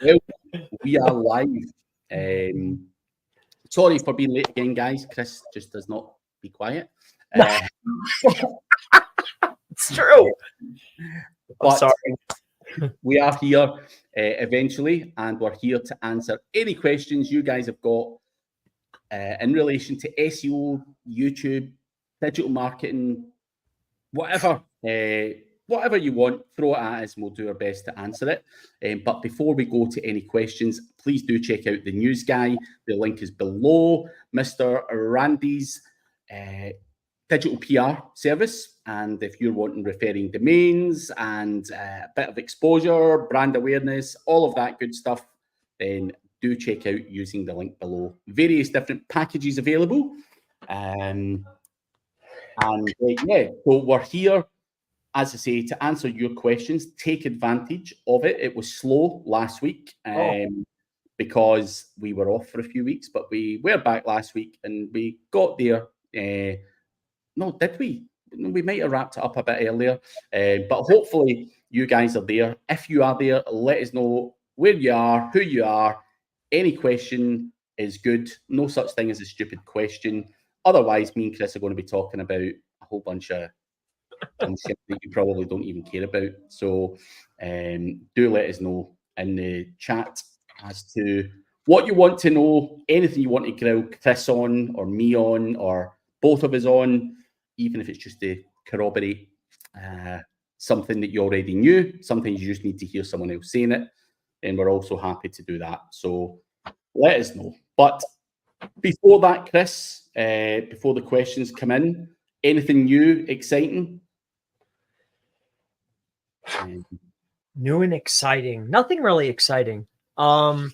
Well, we are live. Sorry for being late again, guys. Chris just does not be quiet. It's true. I'm sorry. We are here eventually, and we're here to answer any questions you guys have got in relation to SEO, YouTube, digital marketing, whatever. Whatever you want, throw it at us and we'll do our best to answer it. But before we go to any questions, please do check out the news guy. The link is below. Mr. Randy's digital PR service. And if you're wanting referring domains and a bit of exposure, brand awareness, all of that good stuff, then do check out using the link below. Various different packages available. Yeah, so we're here, as I say, to answer your questions. Take advantage of it. It was slow last week because we were off for a few weeks, but we were back last week and we got there. No, did we? We might have wrapped it up a bit earlier, but hopefully you guys are there. If you are there, let us know where you are, who you are. Any question is good. No such thing as a stupid question. Otherwise, me and Chris are going to be talking about a whole bunch of shit that you probably don't even care about. So do let us know in the chat as to what you want to know, anything you want to grill Chris on, or me on, or both of us on, even if it's just to corroborate something that you already knew. Sometimes you just need to hear someone else saying it, and we're also happy to do that. So let us know. But before that, Chris, before the questions come in, anything new, exciting? New and exciting. Nothing really exciting. Not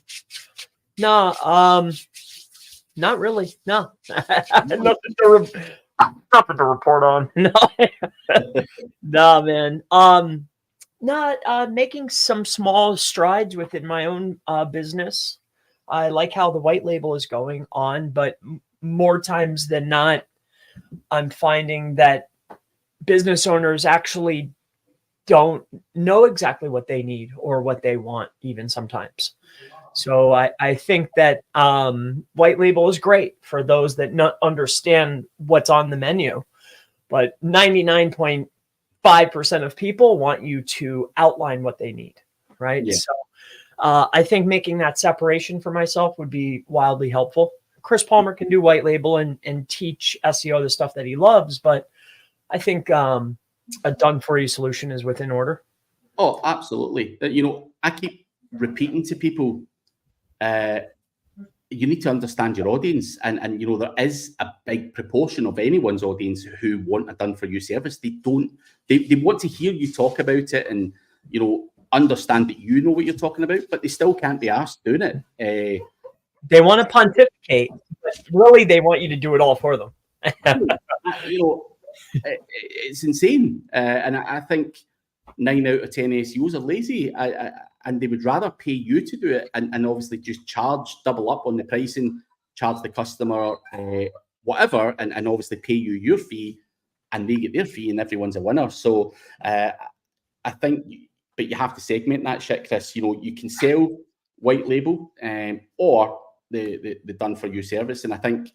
really. No. Nothing to report on. No. No, man. Not making some small strides within my own business. I like how the white label is going on, but more times than not, I'm finding that business owners actually don't know exactly what they need or what they want, even sometimes. So I think that white label is great for those that not understand what's on the menu, but 99.5% of people want you to outline what they need, right? Yeah. So I think making that separation for myself would be wildly helpful. Chris Palmer can do white label and teach SEO the stuff that he loves, but I think a done-for-you solution is within order. Oh, absolutely. You know, I keep repeating to people, you need to understand your audience. And you know, there is a big proportion of anyone's audience who want a done-for-you service. They want to hear you talk about it and, you know, understand that you know what you're talking about, but they still can't be asked doing it. They want to pontificate, but really they want you to do it all for them. You know, it's insane. And I think 9 out of 10 SEOs are lazy, and they would rather pay you to do it and obviously just double up on the pricing, charge the customer whatever, and obviously pay you your fee, and they get their fee, and everyone's a winner. So I think, but you have to segment that shit, Chris. You know, you can sell white label or the done-for-you service, and I think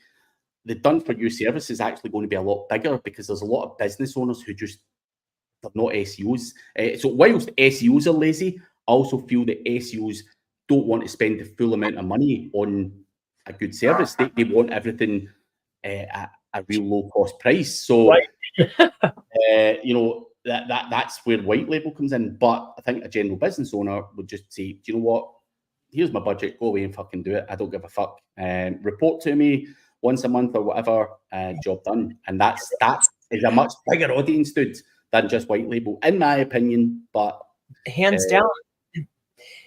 the done-for-you service is actually going to be a lot bigger because there's a lot of business owners who just are not SEOs. So whilst SEOs are lazy, I also feel that SEOs don't want to spend the full amount of money on a good service. They want everything at a real low-cost price. So, you know, that's where white label comes in. But I think a general business owner would just say, do you know what? Here's my budget. Go away and fucking do it. I don't give a fuck. Report to me once a month or whatever. Job done. And that is a much bigger audience, dude, than just white label, in my opinion. But hands down,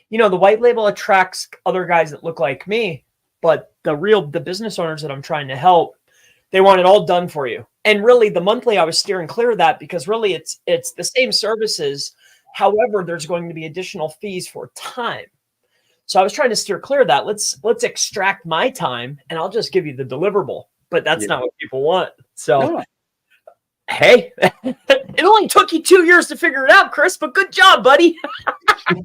you know, the white label attracts other guys that look like me, but the business owners that I'm trying to help, they want it all done for you. And really, the monthly, I was steering clear of that because really it's the same services. However, there's going to be additional fees for time. So I was trying to steer clear of that. Let's extract my time and I'll just give you the deliverable. But that's not what people want. So Hey, it only took you 2 years to figure it out, Chris, but good job, buddy. As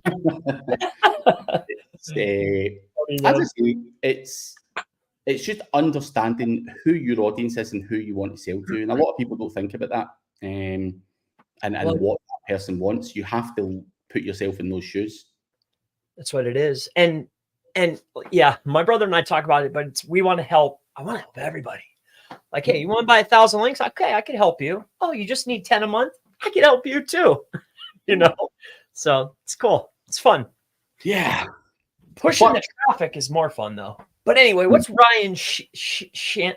I say, it's just understanding who your audience is and who you want to sell to. And a lot of people don't think about that. And what that person wants. You have to put yourself in those shoes. That's what it is. And yeah, my brother and I talk about it, but we want to help. I want to help everybody. Like, hey, you want to buy 1,000 links? Okay, I can help you. Oh, you just need 10 a month? I can help you too. You know? So it's cool. It's fun. Yeah. Pushing the traffic is more fun though. But anyway, what's Ryan Sheehan?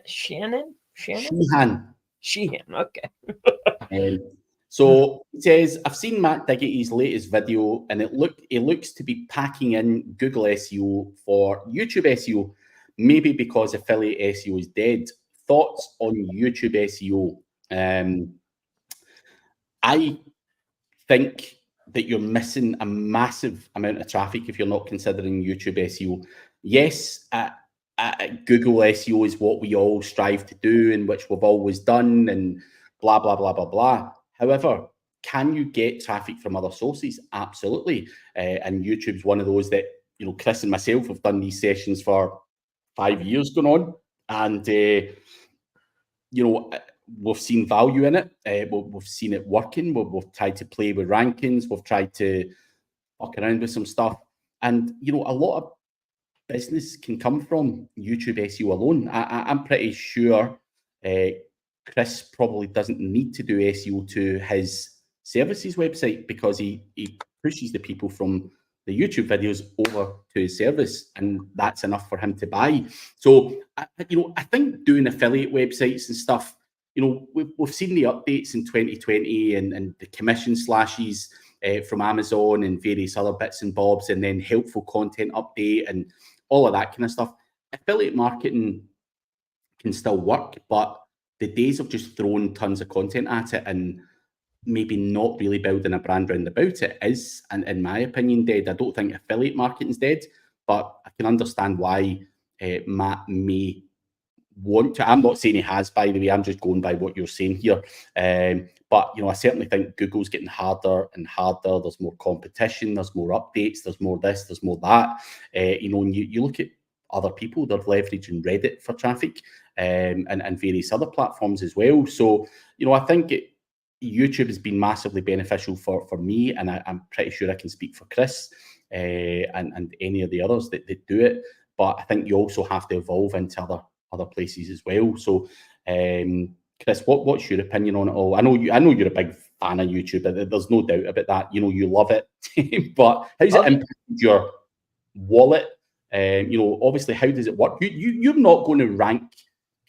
Okay. So it says, I've seen Matt Diggity's latest video and it looks to be packing in Google SEO for YouTube SEO, maybe because affiliate SEO is dead. Thoughts on YouTube SEO? I think that you're missing a massive amount of traffic if you're not considering YouTube SEO. Yes, Google SEO is what we all strive to do and which we've always done and blah, blah, blah, blah, blah. However, can you get traffic from other sources? Absolutely. And YouTube's one of those that, you know, Chris and myself have done these sessions for 5 years going on. And, you know, we've seen value in it. We've seen it working. We've tried to play with rankings. We've tried to fuck around with some stuff. And, you know, a lot of business can come from YouTube SEO alone. I'm pretty sure Chris probably doesn't need to do SEO to his services website because he pushes the people from the YouTube videos over to his service, and that's enough for him to buy. So, you know, I think doing affiliate websites and stuff, you know, we've seen the updates in 2020 and the commission slashes from Amazon and various other bits and bobs, and then helpful content update and all of that kind of stuff. Affiliate marketing can still work, but the days of just throwing tons of content at it and maybe not really building a brand round about it is, and in my opinion, dead. I don't think affiliate marketing's dead, but I can understand why Matt may want to. I'm not saying he has, by the way. I'm just going by what you're saying here. But, you know, I certainly think Google's getting harder and harder. There's more competition. There's more updates. There's more this. There's more that. You know, and you look at other people, they're leveraging Reddit for traffic and various other platforms as well. So, you know, I think YouTube has been massively beneficial for me, and I'm pretty sure I can speak for Chris and any of the others that do it. But I think you also have to evolve into other places as well. So, Chris, what's your opinion on it all? I know you're a big fan of YouTube. There's no doubt about that. You know, you love it. But how's it impacted your wallet? You know, obviously, how does it work? You're not going to rank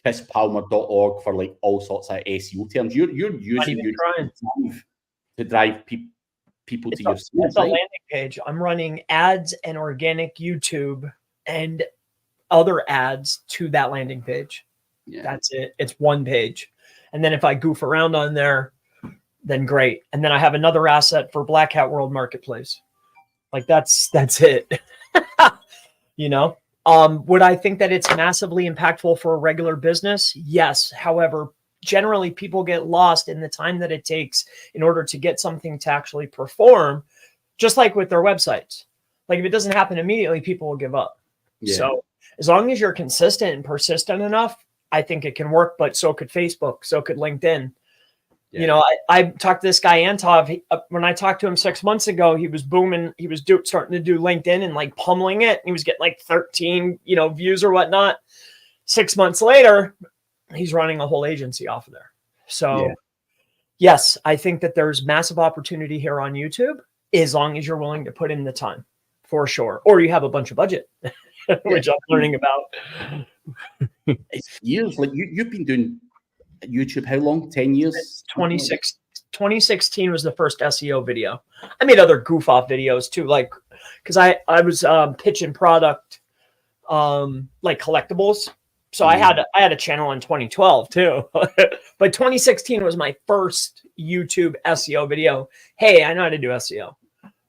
chrispalmer.org for like all sorts of SEO terms. You're using YouTube to drive people to your site. It's a landing page. I'm running ads and organic YouTube and other ads to that landing page. Yeah. That's it. It's one page. And then if I goof around on there, then great. And then I have another asset for Black Hat World Marketplace. Like that's it. You know? Would I think that it's massively impactful for a regular business? Yes. However, generally people get lost in the time that it takes in order to get something to actually perform, just like with their websites. Like if it doesn't happen immediately, people will give up. Yeah. So as long as you're consistent and persistent enough, I think it can work, but so could Facebook, so could LinkedIn. Yeah. You know, I talked to this guy, Antov. When I talked to him 6 months ago, he was booming. He was starting to do LinkedIn and like pummeling it. He was getting like 13, you know, views or whatnot. 6 months later, he's running a whole agency off of there. So yeah. Yes, I think that there's massive opportunity here on YouTube as long as you're willing to put in the time, for sure. Or you have a bunch of budget, which I'm learning about. It's years. Like you've been doing YouTube how long? 10 years? 2016 was the first SEO video. I made other goof off videos too, like because I was pitching product like collectibles. So I had a channel in 2012 too. But 2016 was my first YouTube SEO video. Hey, I know how to do SEO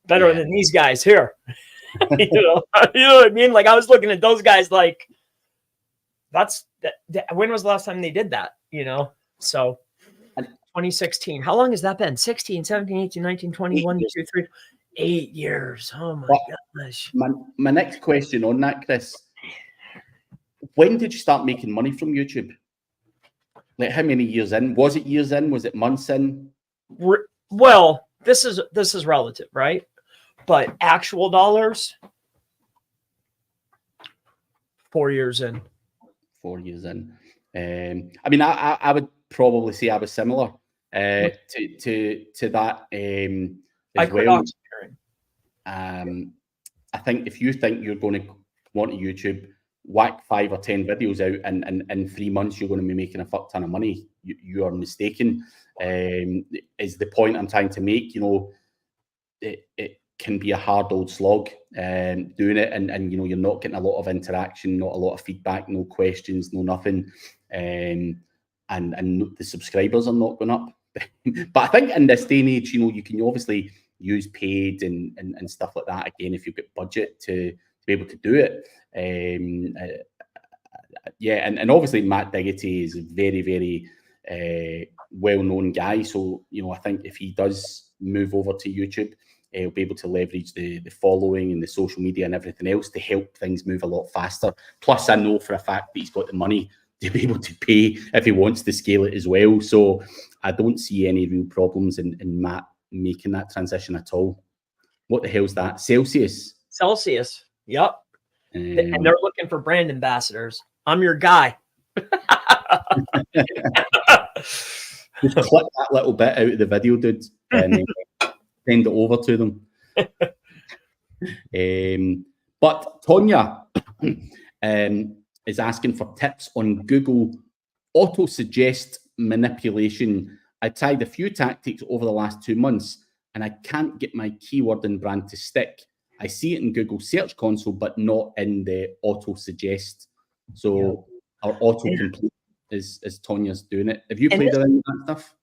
better than these guys here. you know what I mean? Like I was looking at those guys like when was the last time they did that? You know, so. And 2016. How long has that been? 16, 17, 18, 19, 20, 1, 2, 3, 8 years. Oh my gosh. My next question on that, Chris, when did you start making money from YouTube? Like, how many years in? Was it years in? Was it months in? Well, this is relative, right? But actual dollars, 4 years in. 4 years in. I mean, I would probably say I was similar to that as well. I think if you think you're going to want to YouTube, whack 5 or 10 videos out, and in 3 months you're going to be making a fuck ton of money, you are mistaken. Is the point I'm trying to make. You know, it can be a hard old slog doing it, and you know, you're not getting a lot of interaction, not a lot of feedback, no questions, no nothing, and the subscribers are not going up. But I think in this day and age, you know, you can obviously use paid and stuff like that, again, if you've got budget to be able to do it. Yeah, and obviously Matt Diggity is a very, very well-known guy, so you know, I think if he does move over to YouTube, he'll be able to leverage the following and the social media and everything else to help things move a lot faster. Plus, I know for a fact that he's got the money to be able to pay if he wants to scale it as well. So I don't see any real problems in Matt making that transition at all. What the hell's that? Celsius? Celsius, yep. And they're looking for brand ambassadors. I'm your guy. Just clip that little bit out of the video, dude, and send it over to them. But Tonya is asking for tips on Google auto-suggest manipulation. I tried a few tactics over the last 2 months, and I can't get my keyword and brand to stick. I see it in Google Search Console, but not in the auto-suggest. So our auto-complete is Tonya's doing it. Have you played around with that stuff?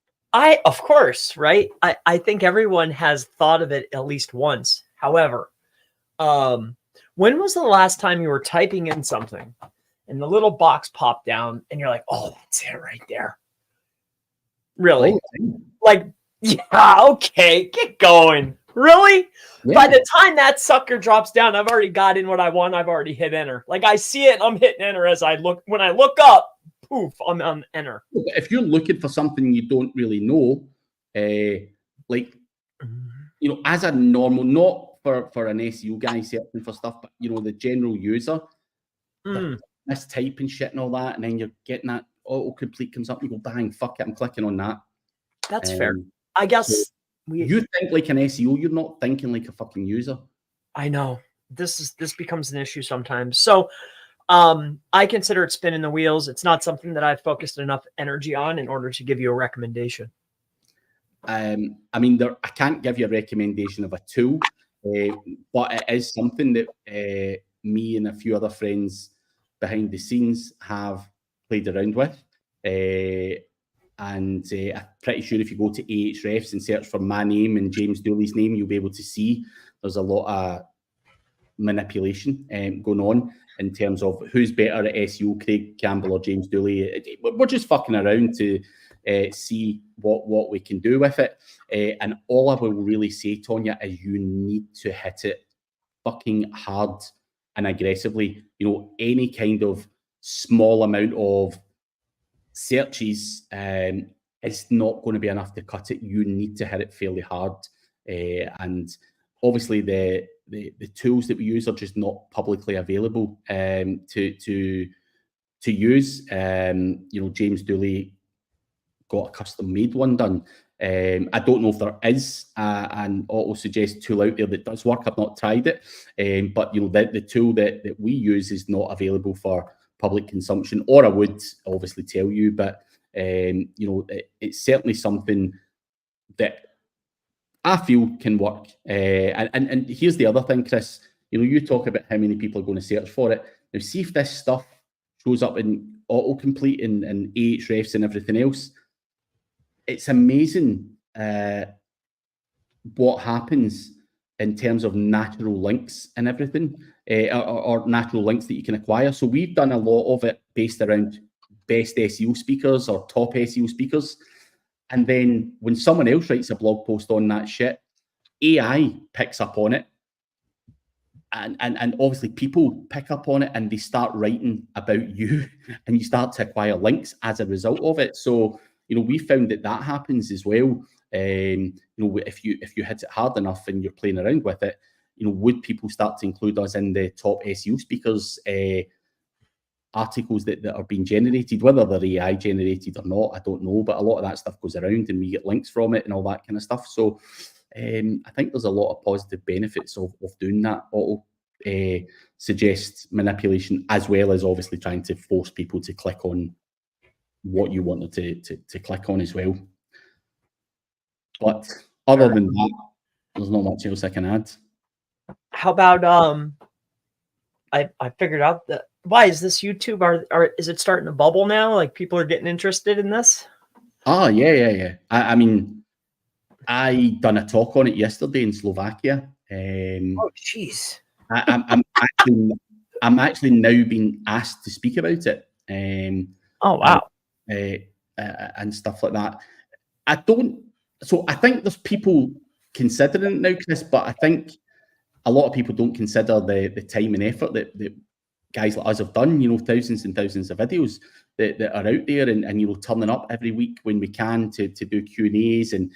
Of course, right? I think everyone has thought of it at least once. However, when was the last time you were typing in something and the little box popped down and you're like, oh, that's it right there? Really? Oh, like, yeah, okay, get going. Really? Yeah. By the time that sucker drops down, I've already got in what I want. I've already hit enter. Like, I see it, I'm hitting enter as I look. When I look up, poof, I'm on enter. If you're looking for something you don't really know, like, you know, as a normal, not for an SEO guy searching for stuff, but, you know, the general user, mistyping shit and all that, and then you're getting that autocomplete comes up, and you go, bang, fuck it, I'm clicking on that. That's fair. I guess... So, you think like an SEO, you're not thinking like a fucking user. I know. This becomes an issue sometimes. So I consider it spinning the wheels. It's not something that I've focused enough energy on in order to give you a recommendation. I mean, I can't give you a recommendation of a tool, but it is something that me and a few other friends behind the scenes have played around with. And I'm pretty sure if you go to Ahrefs and search for my name and James Dooley's name, you'll be able to see there's a lot of manipulation going on in terms of who's better at SEO, Craig Campbell or James Dooley. We're just fucking around to see what we can do with it. And all I will really say, Tonya, is you need to hit it fucking hard and aggressively. You know, any kind of small amount of searches is not going to be enough to cut it. You need to hit it fairly hard, and obviously the tools that we use are just not publicly available to use. You know, James Dooley got a custom made one done. I don't know if there is an auto suggest tool out there that does work. I've not tried it, but you know, the tool that we use is not available for public consumption, or I would obviously tell you, but you know, it's certainly something that I feel can work. And here's the other thing, Chris. You know, you talk about how many people are going to search for it. Now, see if this stuff shows up in autocomplete and Ahrefs and everything else. It's amazing what happens in terms of natural links and everything, or natural links that you can acquire. So we've done a lot of it based around best SEO speakers or top SEO speakers. And then when someone else writes a blog post on that shit, AI picks up on it. And obviously people pick up on it and they start writing about you and you start to acquire links as a result of it. So, we found that happens as well. If you hit it hard enough and you're playing around with it, would people start to include us in the top SEO speakers articles that are being generated, whether they're AI generated or not, I don't know, but a lot of that stuff goes around and we get links from it and all that kind of stuff. So I think there's a lot of positive benefits of doing that. Auto suggests manipulation, as well as obviously trying to force people to click on what you wanted to click on as well. But other than that, there's not much else I can add. How about I figured out that why is this YouTube is it starting to bubble now? Like people are getting interested in this? Oh yeah. I mean, I done a talk on it yesterday in Slovakia. Oh jeez. I'm actually now being asked to speak about it. Oh wow. And stuff like that. I think there's people considering it now, Chris, but I think a lot of people don't consider the time and effort that guys like us have done, thousands and thousands of videos that are out there and turning up every week when we can to do Q&As and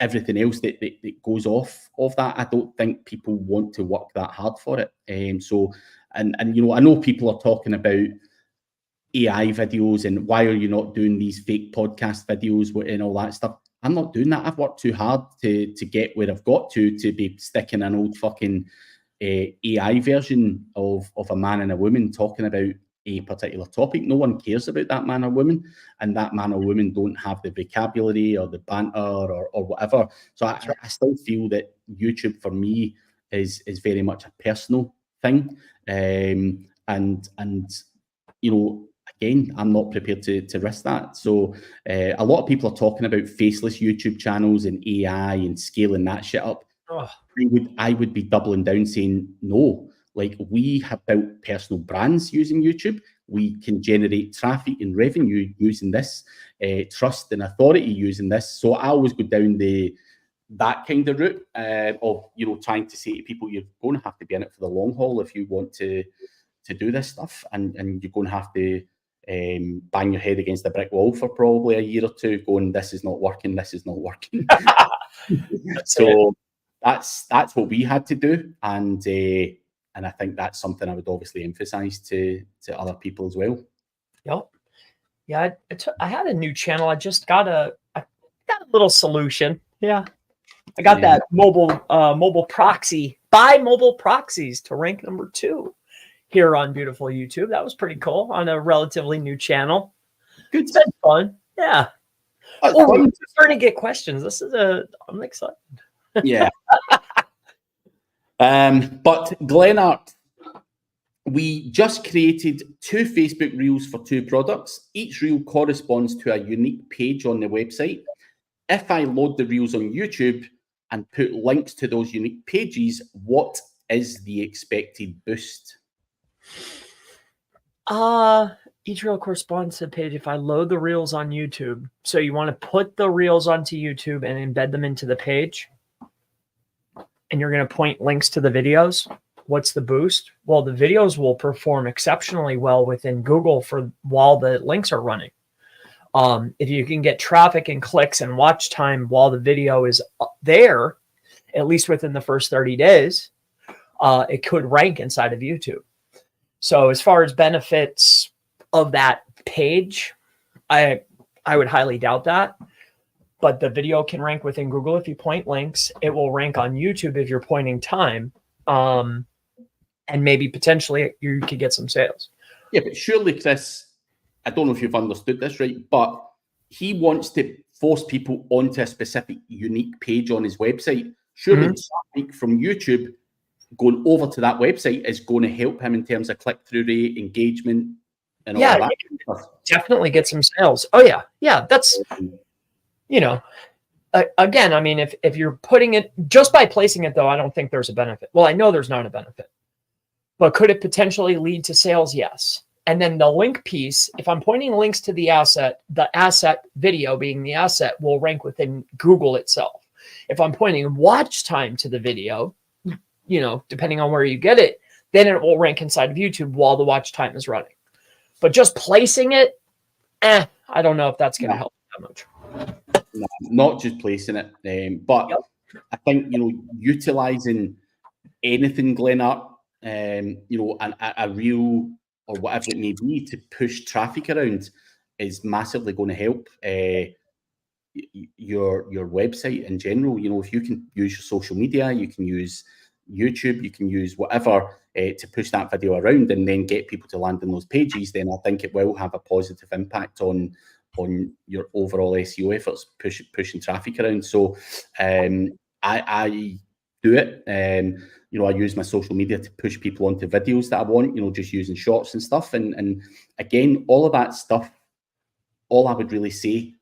everything else that goes off of that. I don't think people want to work that hard for it. I know people are talking about AI videos and why are you not doing these fake podcast videos and all that stuff. I'm not doing that. I've worked too hard to get where I've got to be sticking an old fucking AI version of a man and a woman talking about a particular topic. No one cares about that man or woman, and that man or woman don't have the vocabulary or the banter or whatever. So I still feel that YouTube for me is very much a personal thing. Again, I'm not prepared to risk that. So a lot of people are talking about faceless YouTube channels and AI and scaling that shit up. Oh. I would be doubling down saying no. Like, we have built personal brands using YouTube. We can generate traffic and revenue using this, trust and authority using this. So I always go down that kind of route of trying to say to people, you're going to have to be in it for the long haul if you want to do this stuff, and you're going to have to bang your head against a brick wall for probably a year or two, going, this is not working. So that's what we had to do, and I think that's something I would obviously emphasize to other people as well. Yep. Yeah, I had a new channel. I just got a little solution. Yeah, I got that mobile proxy. Buy mobile proxies to rank number 2 here on beautiful YouTube. That was pretty cool on a relatively new channel. Good. It's been fun. Yeah. We're starting to get questions. I'm excited. Yeah. But Glenart, we just created 2 Facebook Reels for 2 products. Each reel corresponds to a unique page on the website. If I load the reels on YouTube and put links to those unique pages, what is the expected boost? Each reel corresponds to a page. If I load the reels on YouTube, so you want to put the reels onto YouTube and embed them into the page, and you're going to point links to the videos. What's the boost? Well, the videos will perform exceptionally well within Google while the links are running. If you can get traffic and clicks and watch time while the video is there, at least within the first 30 days, it could rank inside of YouTube. So as far as benefits of that page, I would highly doubt that. But the video can rank within Google if you point links. It will rank on YouTube if you're pointing time. And maybe potentially you could get some sales. Yeah, but surely, Chris, I don't know if you've understood this right, but he wants to force people onto a specific unique page on his website. Surely traffic from YouTube going over to that website is going to help him in terms of click-through rate, engagement, and all that stuff. Definitely get some sales. Oh yeah. Yeah. That's, again, I mean, if you're putting it just by placing it though, I don't think there's a benefit. Well, I know there's not a benefit, but could it potentially lead to sales? Yes. And then the link piece, if I'm pointing links to the asset video being the asset will rank within Google itself. If I'm pointing watch time to the video, you know, depending on where you get it, then it will rank inside of YouTube while the watch time is running. But just placing it, I don't know if that's going to help that much. No, not just placing it, but I think, you know, utilizing anything, Glenart, you know, a reel or whatever it may be to push traffic around is massively going to help your website in general. You know, if you can use your social media, you can use YouTube, you can use whatever to push that video around and then get people to land on those pages, then I think it will have a positive impact on your overall SEO efforts, pushing traffic around. So I do it. You know, I use my social media to push people onto videos that I want, you know, just using shorts and stuff. And again, all of that stuff, all I would really say,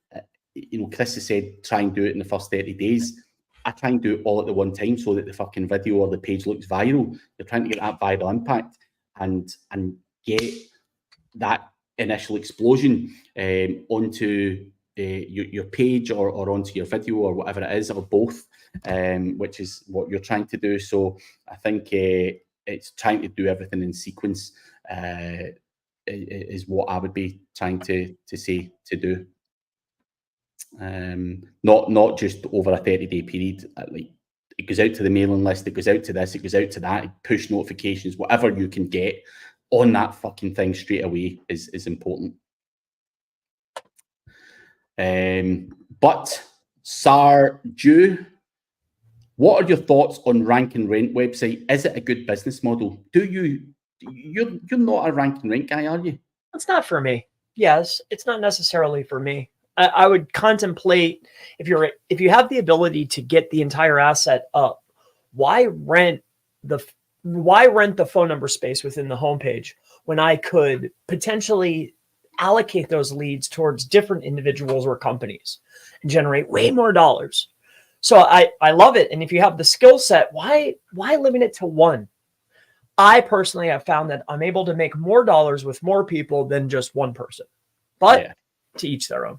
you know, Chris has said, try and do it in the first 30 days. I try and do it all at the one time so that the fucking video or the page looks viral. You're trying to get that viral impact and get that initial explosion onto your page or onto your video or whatever it is, or both, which is what you're trying to do. So I think it's trying to do everything in sequence is what I would be trying to say to do. Not just over a 30-day period. Like, it goes out to the mailing list, it goes out to this, it goes out to that, push notifications, whatever you can get on that fucking thing straight away is important. But Sarju, what are your thoughts on rank and rent website? Is it a good business model? You're not a rank and rent guy, are you? It's not for me. Yes, it's not necessarily for me. I would contemplate, if you have the ability to get the entire asset up, why rent the phone number space within the homepage when I could potentially allocate those leads towards different individuals or companies and generate way more dollars? So I love it. And if you have the skill set, why limit it to one? I personally have found that I'm able to make more dollars with more people than just one person, but to each their own.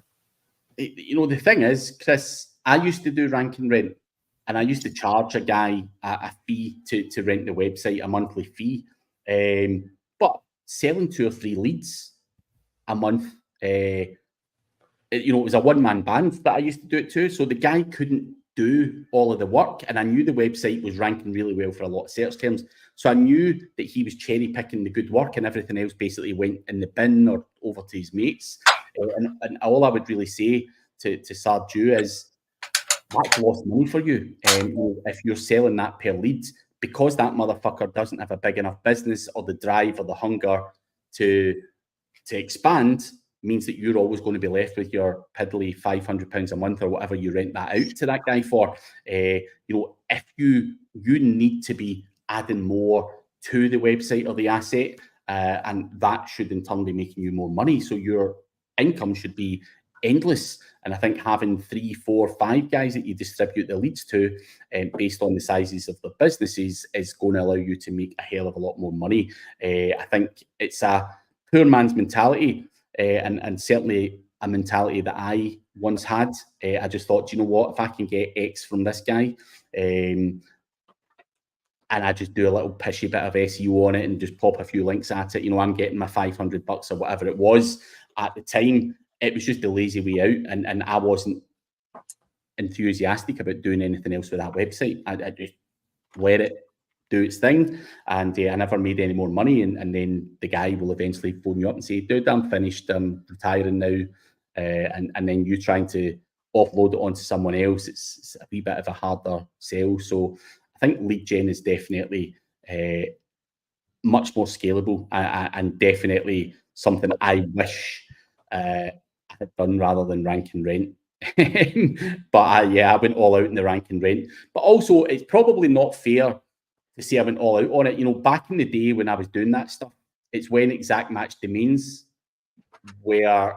You know, the thing is, Chris, I used to do rank and rent, and I used to charge a guy a fee to rent the website, a monthly fee. But selling 2 or 3 leads a month, you know, it was a one-man band that I used to do it to. So the guy couldn't do all of the work, and I knew the website was ranking really well for a lot of search terms. So I knew that he was cherry picking the good work, and everything else basically went in the bin or over to his mates. And all I would really say to Sarju is that's lost money for you. If you're selling that per lead, because that motherfucker doesn't have a big enough business or the drive or the hunger to expand, means that you're always going to be left with your piddly £500 a month or whatever you rent that out to that guy for. You know, if you need to be adding more to the website or the asset, and that should in turn be making you more money. So your income should be endless. And I think having 3, 4, 5 guys that you distribute the leads to based on the sizes of the businesses is going to allow you to make a hell of a lot more money. I think it's a poor man's mentality, and certainly a mentality that I once had. I just thought, you know what, if I can get X from this guy, and I just do a little pishy bit of SEO on it and just pop a few links at it, you know, I'm getting my $500 or whatever it was at the time. It was just a lazy way out, and I wasn't enthusiastic about doing anything else with that website. I just let it do its thing, and I never made any more money. And then the guy will eventually phone you up and say, dude, I'm finished, I'm retiring now. And then you trying to offload it onto someone else, it's a wee bit of a harder sell. So I think lead gen is definitely much more scalable, and definitely something I wish I had done rather than rank and rent. But I went all out in the rank and rent. But also, it's probably not fair to say I went all out on it. You know, back in the day when I was doing that stuff, it's when exact match domains were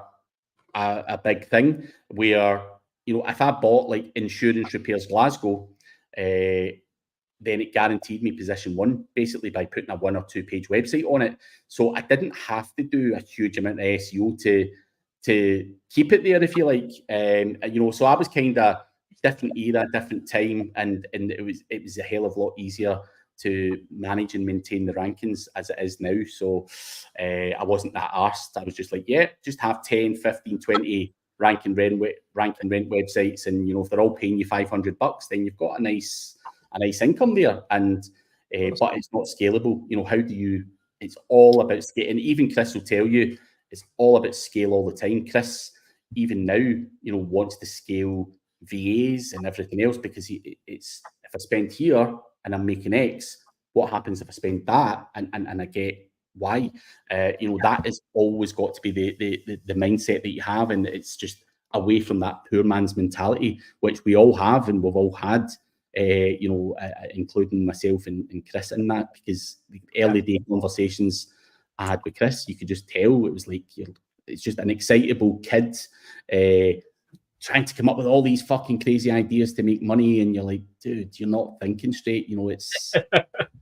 a big thing. Where, you know, if I bought like Insurance Repairs Glasgow, then it guaranteed me position 1, basically by putting a 1 or 2 page website on it. So I didn't have to do a huge amount of SEO to keep it there, if you like. So I was kind of different era, different time, and it was a hell of a lot easier to manage and maintain the rankings as it is now. So I wasn't that arsed. I was just like, yeah, just have 10, 15, 20 ranking rent websites, and if they're all paying you $500, then you've got a nice income there. And but it's not scalable. How do you? It's all about scale. And even Chris will tell you, it's all about scale all the time. Chris, even now, wants to scale VAs and everything else, because it's, if I spend here and I'm making X, what happens if I spend that and I get Y? That has always got to be the mindset that you have, and it's just away from that poor man's mentality, which we all have and we've all had, including myself and Chris in that, because the early day conversations I had with Chris, you could just tell it was like, it's just an excitable kid trying to come up with all these fucking crazy ideas to make money, and you're like, dude, you're not thinking straight. It's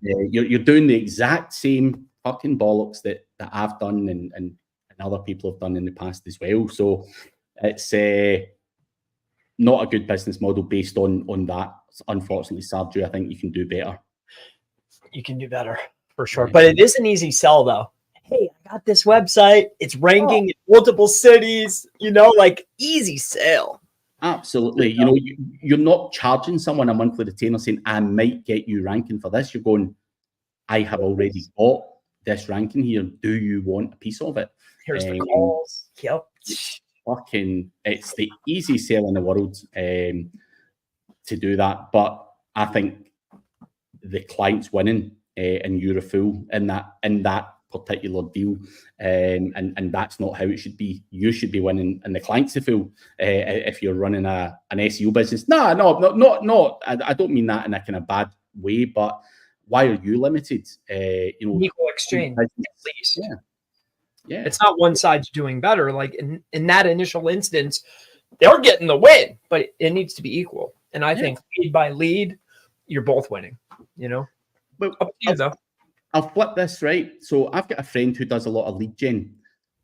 you're doing the exact same fucking bollocks that I've done and other people have done in the past as well. So it's not a good business model based on that. Unfortunately, Sarju, I think you can do better. You can do better, for sure. But it is an easy sell, though. Hey, I got this website. It's ranking in multiple cities, like easy sale. Absolutely. You're not charging someone a monthly retainer saying, I might get you ranking for this. You're going, I have already got this ranking here. Do you want a piece of it? Here's the calls. Yep. It's the easiest sell in the world to do that. But I think the client's winning and you're a fool in that particular deal, and that's not how it should be. You should be winning and the client's the fool if you're running an SEO business. No, I don't mean that in a kind of bad way, but why are you limited? Equal exchange, at least. Yeah. It's not one side's doing better. Like in that initial instance, they're getting the win, but it needs to be equal. And I think lead by lead, you're both winning, But up to you, though. I'll flip this, right? So I've got a friend who does a lot of lead gen.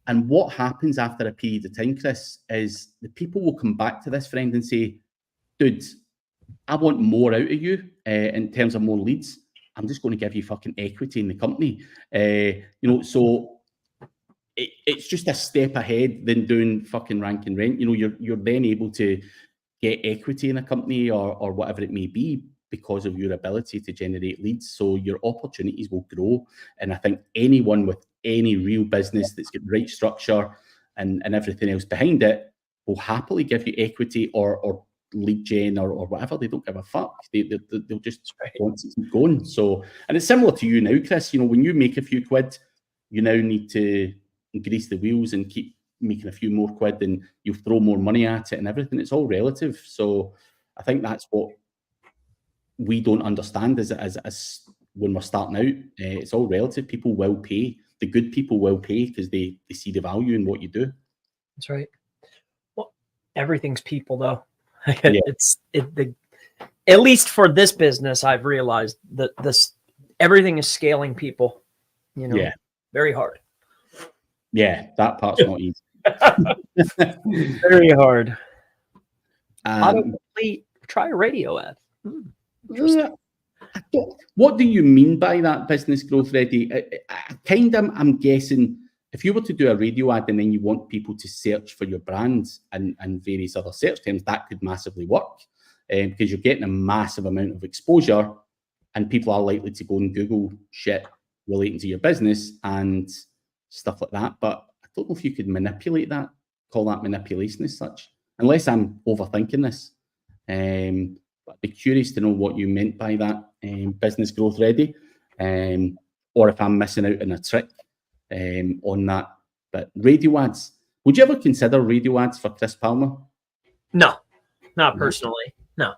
And what happens after a period of time, Chris, is the people will come back to this friend and say, dude, I want more out of you in terms of more leads. I'm just going to give you fucking equity in the company. So it's just a step ahead than doing fucking rank and rent. You're then able to get equity in a company or whatever it may be because of your ability to generate leads. So your opportunities will grow. And I think anyone with any real business that's got right structure and everything else behind it will happily give you equity or lead gen or whatever. They don't give a fuck. They'll just want to keep going. So, and it's similar to you now, Chris. When you make a few quid, you now need to grease the wheels and keep making a few more quid, and you throw more money at it and everything. It's all relative. So I think that's what we don't understand as when we're starting out. It's all relative. People will pay. The good people will pay because they see the value in what you do. That's right. Well, everything's people, though. At least for this business, I've realized that everything is scaling people. Very hard. Yeah, that part's not easy. Very hard. Try a radio ad. What do you mean by that, business growth ready? I'm guessing if you were to do a radio ad and then you want people to search for your brands and various other search terms, that could massively work because you're getting a massive amount of exposure and people are likely to go and Google shit relating to your business and stuff like that. But I don't know if you could manipulate that, call that manipulation as such, unless I'm overthinking this. But I'd be curious to know what you meant by that, business growth ready, or if I'm missing out on a trick on that. But radio ads, would you ever consider radio ads for Chris Palmer? No, not personally. No.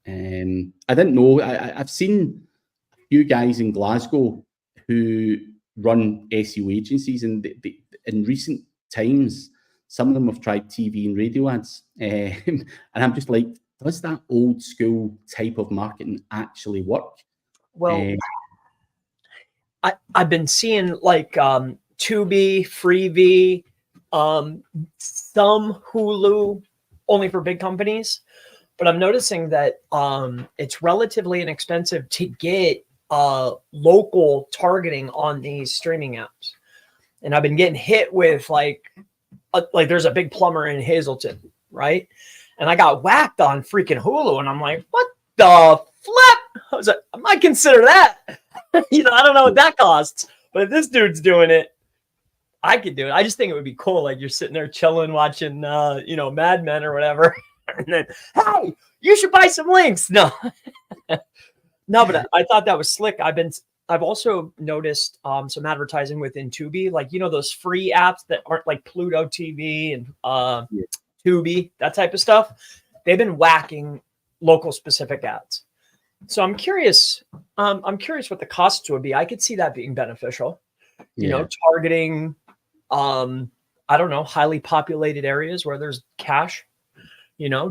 I didn't know. I've seen a few guys in Glasgow who run SEO agencies, and they, in recent times, some of them have tried TV and radio ads. And I'm just like, does that old school type of marketing actually work? Well, I've been seeing like Tubi, Freevee, some Hulu, only for big companies. But I'm noticing that it's relatively inexpensive to get local targeting on these streaming apps. And I've been getting hit with like there's a big plumber in Hazleton, right? And I got whacked on freaking Hulu, and I'm like, what the flip? I was like, I might consider that. I don't know what that costs, but if this dude's doing it, I could do it. I just think it would be cool. Like you're sitting there chilling, watching, Mad Men or whatever. And then, hey, you should buy some links. No, no, but I thought that was slick. I've also noticed some advertising within Tubi, like, those free apps that aren't like Pluto TV and Tubi, that type of stuff. They've been whacking local specific ads. So I'm curious what the costs would be. I could see that being beneficial, targeting, I don't know, highly populated areas where there's cash,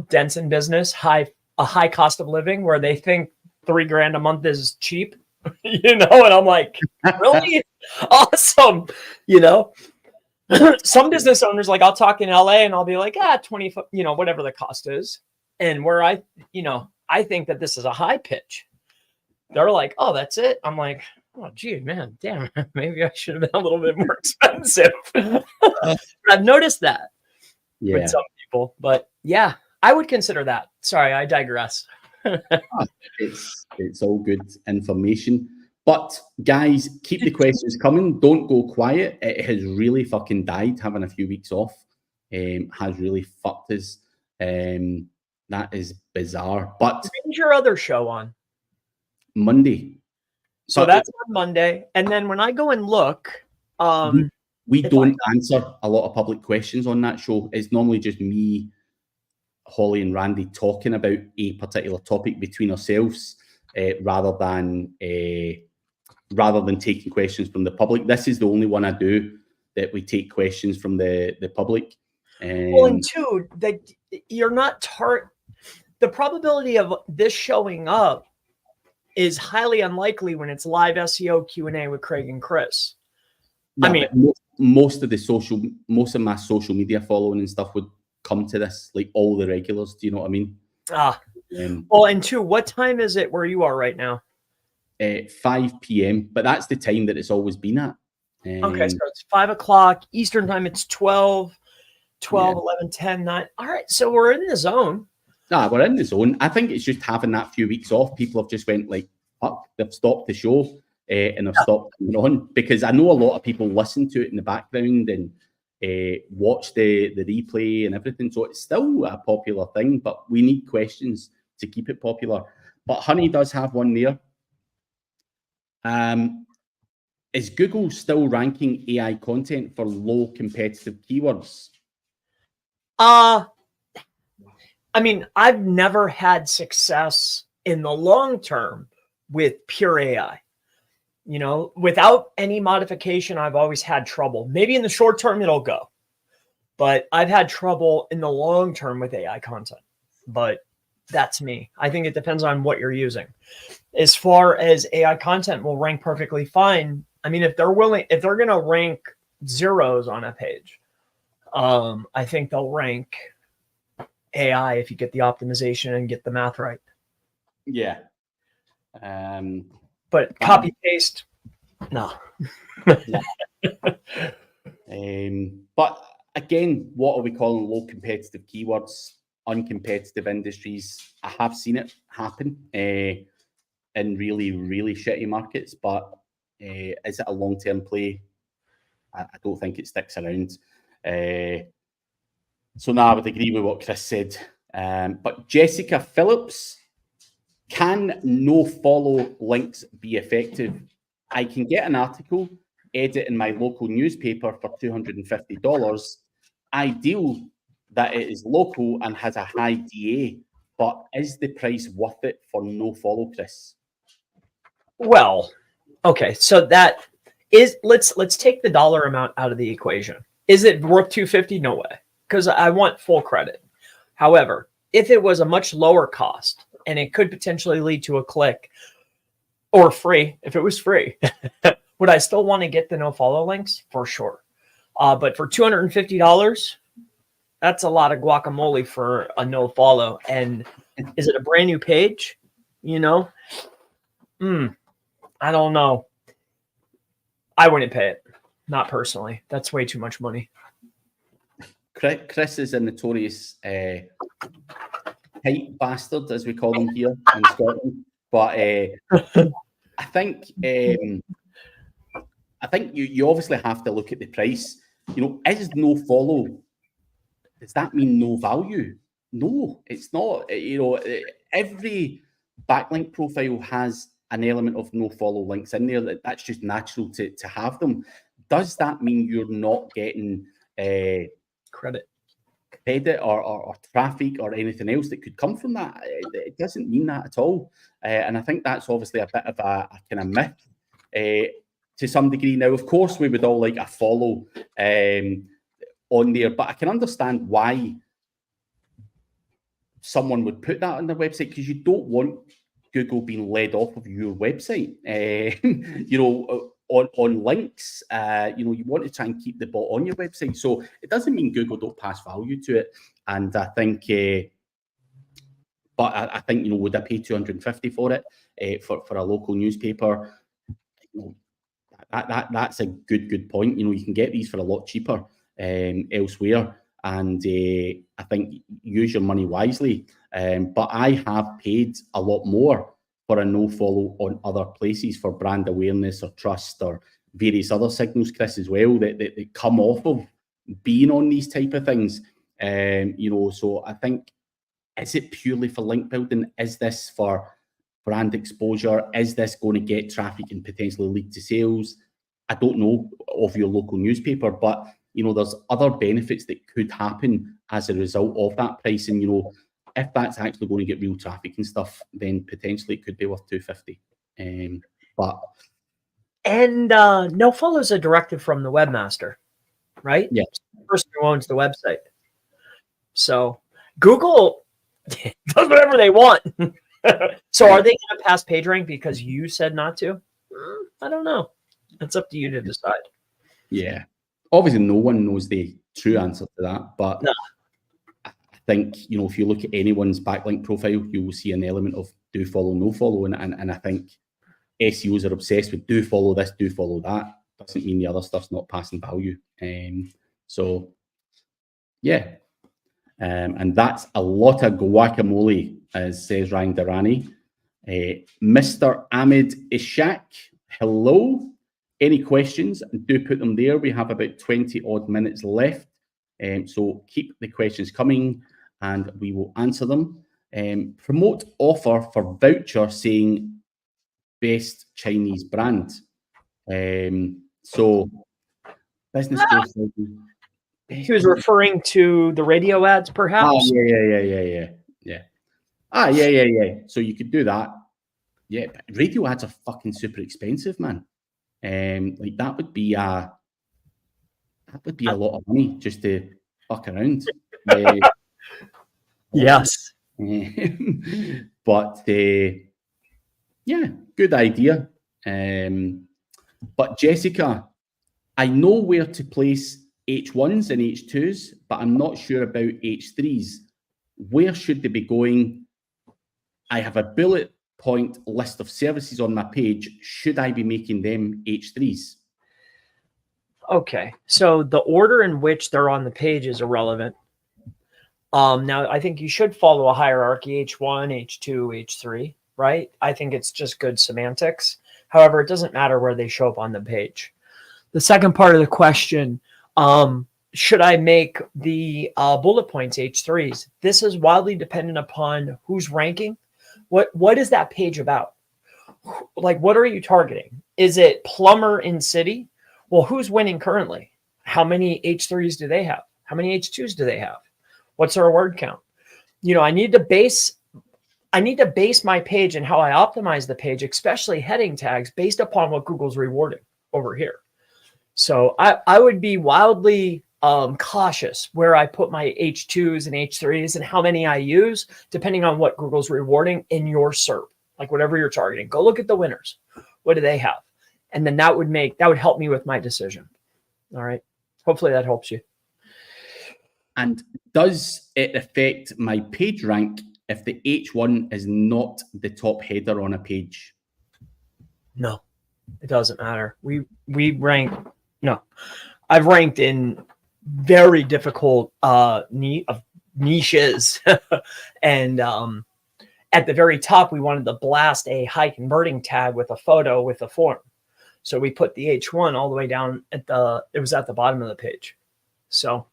dense in business, a high cost of living where they think $3,000 a month is cheap, and I'm like, really? Awesome. Some business owners, like I'll talk in LA and I'll be like, 20, whatever the cost is. And where I think that this is a high pitch, they're like, oh, that's it. I'm like, oh, gee, man, damn, maybe I should have been a little bit more expensive. I've noticed that with some people, but yeah, I would consider that. Sorry, I digress. It's all good information. But guys, keep the questions coming. Don't go quiet. It has really fucking died having a few weeks off. Has really fucked us. That is bizarre. But when's your other show on? Monday. So that's on Monday. And then when I go and look, we don't answer a lot of public questions on that show. It's normally just me, Holly, and Randy talking about a particular topic between ourselves, rather than taking questions from the public. This is the only one I do that we take questions from the public. Well, and two, that you're not the probability of this showing up is highly unlikely when it's live SEO Q&A with Craig and Chris. No, I mean, most of my social media following and stuff would come to this, like all the regulars. Do you know what I mean? Well, and two, what time is it where you are right now? 5 p.m. But that's the time that it's always been at. Okay, so it's 5 o'clock Eastern time. It's 12, 11, 10, 9. All right, so we're in the zone. Nah, we're in the zone. I think it's just having that few weeks off. People have just went like, fuck, they've stopped the show and they've stopped coming on, because I know a lot of people listen to it in the background and watch the replay and everything. So it's still a popular thing, but we need questions to keep it popular. But Honey does have one there. Is Google still ranking AI content for low competitive keywords? I mean, I've never had success in the long term with pure AI. Without any modification, I've always had trouble. Maybe in the short term, it'll go. But I've had trouble in the long term with AI content. But that's me. I think it depends on what you're using. As far as AI content will rank perfectly fine. I mean, if they're going to rank zeros on a page, I think they'll rank AI if you get the optimization and get the math right. Yeah. But copy paste, no. But again, what are we calling low competitive keywords? Uncompetitive industries. I have seen it happen in really, really shitty markets, but is it a long-term play? I don't think it sticks around. So now I would agree with what Chris said. But Jessica Phillips, can no-follow links be effective? I can get an article, edit in my local newspaper for $250. Ideal that it is local and has a high DA, but is the price worth it for no-follow, Chris? Well, okay, so that is, let's take the dollar amount out of the equation. Is it worth $250? No way, because I want full credit. However, if it was a much lower cost and it could potentially lead to a click, or free. If it was free, would I still want to get the Nofollow links? For sure. But for $250, that's a lot of guacamole for a Nofollow. And is it a brand new page? You know, I don't know. I wouldn't pay it. Not personally. That's way too much money. Chris is a notorious tight bastard, as we call him here in Scotland. But I think you obviously have to look at the price. You know, is Nofollow, does that mean no value? No, it's not. You know, every backlink profile has an element of Nofollow links in there. That's just natural to have them. Does that mean you're not getting credit or traffic or anything else that could come from that? It doesn't mean that at all. And I think that's obviously a bit of a kind of myth to some degree. Now, of course, we would all like a follow on there, but I can understand why someone would put that on their website, because you don't want Google being led off of your website. You know, on links, you know, you want to try and keep the bot on your website. So it doesn't mean Google don't pass value to it. And I think, but I think, you know, would I pay $250 for it for a local newspaper? You know, that's a good point. You know, you can get these for a lot cheaper elsewhere, and I think use your money wisely. But I have paid a lot more for a Nofollow on other places for brand awareness or trust or various other signals, Chris, as well, that come off of being on these type of things. You know, so I think, is it purely for link building? Is this for brand exposure? Is this going to get traffic and potentially lead to sales? I don't know of your local newspaper, but, you know, there's other benefits that could happen as a result of that pricing. You know, if that's actually going to get real traffic and stuff, then potentially it could be worth $250. But Nofollow is a directive from the webmaster, right? Yeah, the person who owns the website. So Google does whatever they want. So are they going to pass PageRank because you said not to? I don't know. It's up to you to decide. Yeah. Obviously, no one knows the true answer to that, but no. I think, you know, if you look at anyone's backlink profile, you will see an element of do follow, no follow, and I think SEOs are obsessed with do follow this, do follow that. Doesn't mean the other stuff's not passing value. So yeah, and that's a lot of guacamole, as says Ryan Durrani. Mr. Ahmed Ishak, hello. Any questions? Do put them there. We have about 20 odd minutes left. So keep the questions coming and we will answer them. Promote offer for voucher saying best Chinese brand. So business. He was referring to the radio ads, perhaps. Oh, yeah. Ah, yeah. So you could do that. Yeah, radio ads are fucking super expensive, man. Like that would be a lot of money just to fuck around. Yes. But yeah, good idea. But Jessica, I know where to place H1s and H2s, but I'm not sure about H3s. Where should they be going? I have a bullet point list of services on my page. Should I be making them H3s? Okay, so the order in which they're on the page is irrelevant. Now, I think you should follow a hierarchy, H1, H2, H3, right? I think it's just good semantics. However, it doesn't matter where they show up on the page. The second part of the question, should I make the bullet points H3s? This is wildly dependent upon who's ranking. What is that page about? Like, what are you targeting? Is it plumber in city? Well, who's winning currently? How many H3s do they have? How many H2s do they have? What's our word count? You know, I need to base my page and how I optimize the page, especially heading tags, based upon what Google's rewarding over here. So I would be wildly cautious where I put my H2s and H3s and how many I use, depending on what Google's rewarding in your SERP. like whatever you're targeting. Go look at the winners. What do they have? And then that would help me with my decision. All right. Hopefully that helps you. And does it affect my page rank if the H1 is not the top header on a page? No, it doesn't matter. We rank. No, I've ranked in very difficult niches, and at the very top, we wanted to blast a high converting tag with a photo with a form. So we put the H1 all the way down it was at the bottom of the page. So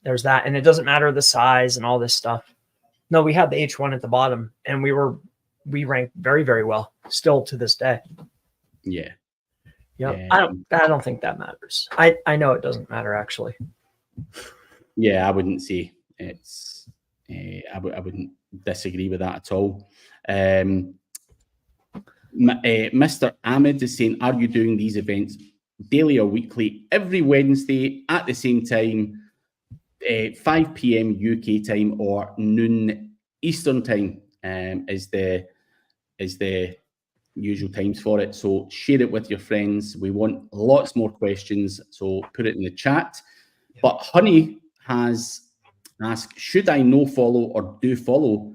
there's that. And it doesn't matter the size and all this stuff. No, we had the H1 at the bottom, and we ranked very, very well still to this day. Yeah. Yep. I don't think that matters. I know it doesn't matter, actually. Yeah, I wouldn't say it's, I wouldn't disagree with that at all. Mr. Ahmed is saying, are you doing these events daily or weekly? Every Wednesday at the same time, 5 p.m. UK time or noon Eastern time is the usual times for it. So share it with your friends. We want lots more questions, so put it in the chat. But Honey has asked, should I no follow or do follow